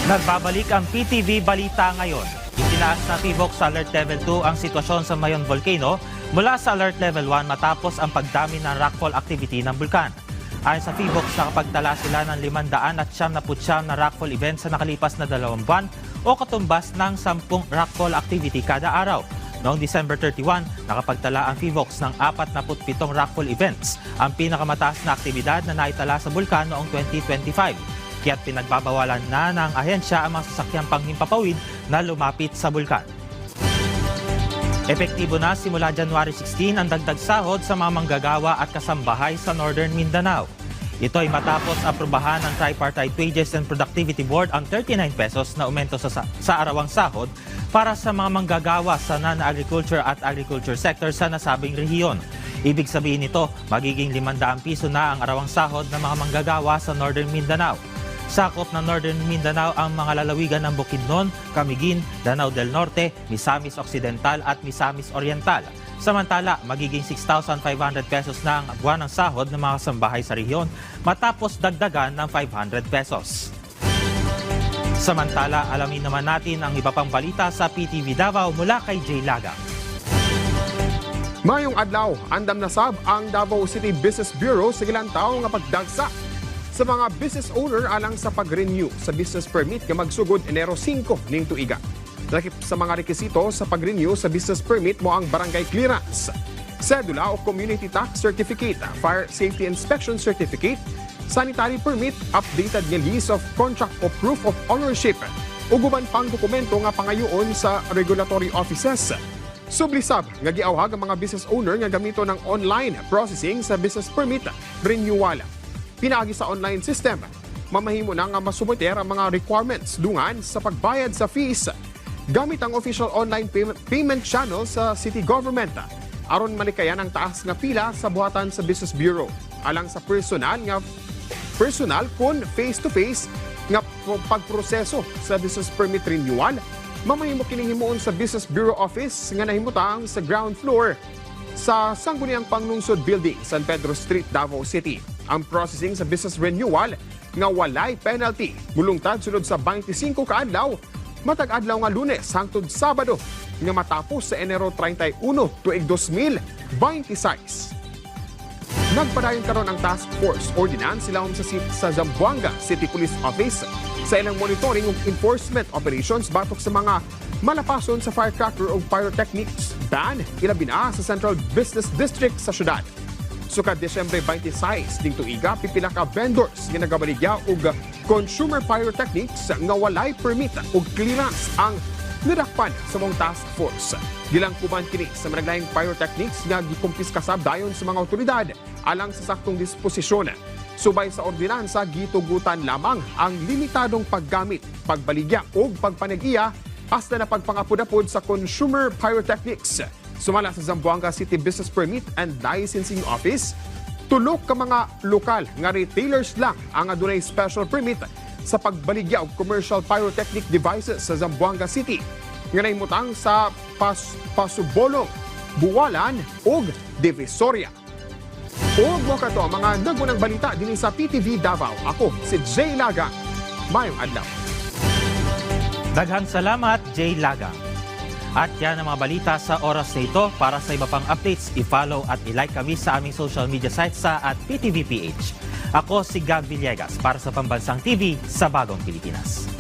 Nagbabalik ang PTV Balita ngayon. Itinaas na PHIVOLCS sa Alert Level 2 ang sitwasyon sa Mayon Volcano mula sa Alert Level 1 matapos ang pagdami ng rockfall activity ng bulkan. Ayon sa PHIVOLCS, nakapagtala sila ng 599 na rockfall events sa nakalipas na 2 buwan o katumbas ng 10 rockfall activity kada araw. Noong December 31, nakapagtala ang PHIVOLCS ng 47 rockfall events, ang pinakamataas na aktibidad na naitala sa bulkan noong 2025. Kaya't pinagbabawalan na ng ahensya ang mga sasakyang panghimpapawid na lumapit sa bulkan. Epektibo na simula January 16 ang dagdag sahod sa mga manggagawa at kasambahay sa Northern Mindanao. Ito ay matapos aprubahan ng Tripartite Wages and Productivity Board ang 39 pesos na aumento sa arawang sahod para sa mga manggagawa sa non-agriculture at agriculture sector sa nasabing rehiyon. Ibig sabihin nito, magiging 500 piso na ang arawang sahod ng mga manggagawa sa Northern Mindanao. Sakop ng Northern Mindanao ang mga lalawigan ng Bukidnon, Camiguin, Danao del Norte, Misamis Occidental at Misamis Oriental. Samantala, magiging 6,500 pesos na ang buwan ng sahod ng mga kasambahay sa rehiyon matapos dagdagan ng 500 pesos. Samantala, alamin naman natin ang iba pang balita sa PTV Davao mula kay Jay Laga. Mayong adlaw, andam na sab ang Davao City Business Bureau sa ilang taong nga pagdagsa sa mga business owner alang sa pag-renew sa business permit nga magsugod Enero 5 ning tuiga. Lakip sa mga rekisito sa pag-renew sa business permit mo ang barangay clearance, cedula o community tax certificate, fire safety inspection certificate, sanitary permit, updated nga lease of contract o proof of ownership, uguban pang dokumento nga pangayoon sa regulatory offices. Sublisab nga giawhag ang mga business owner nga gamito ng online processing sa business permit renewal. Pinaagi sa online system, mamahimo na nga masubuter ang mga requirements dungan sa pagbayad sa fees gamit ang official online payment channel sa city government. Aron malikayan ang taas nga pila sa buhatan sa Business Bureau. Alang sa personal kun face-to-face nga pagproseso sa business permit renewal, mamahimo kining himuon sa Business Bureau office nga nahimutang sa ground floor sa Sangguniang Panglungsod Building, San Pedro Street, Davao City. Ang processing sa business renewal nga walay penalty mulungtad sulod sa 25 ka adlaw matag adlaw nga Lunes hangtod Sabado nga matapos sa Enero 31 tuig 2026. Nagpadayon karon ang task force ordinance silahom sa Zamboanga City Police Office sa ilang monitoring ug enforcement operations batok sa mga malapason sa firecracker o pyrotechnics ban ilabi na sa Central Business District sa syudad. Sukad Desyembre 26 ding tuiga, pipila ka vendors nga nagabaligya og consumer pyrotechnics nga walay permit ug clearance ang nidakpan sa mong task force. Gilangkuban kini sa managlayang pyrotechnics nga gikumpiskasab dayon sa mga otoridad alang sa saktong disposisyon. Subay sa ordinansa, gitugutan lamang ang limitadong paggamit, pagbaligya ug pagpanag-iya hasta na pagpangapod-apod sa consumer pyrotechnics. Sumala sa Zamboanga City Business Permit and Licensing Office, tulok ka mga lokal nga retailers lang ang adunay special permit sa pagbaligya og commercial pyrotechnic devices sa Zamboanga City nga nahimutang sa Pasubolong, Buwalan ug Divisoria. Ug mo kato ang mga nagunang balita dinhi sa PTV Davao. Ako si Jay Laga. Mayong adlaw. Daghang salamat, Jay Laga. At yan ang mga balita sa oras na ito. Para sa iba pang updates, i-follow at i-like kami sa aming social media sites sa @PTVPH. Ako si Gab Villegas para sa Pambansang TV sa Bagong Pilipinas.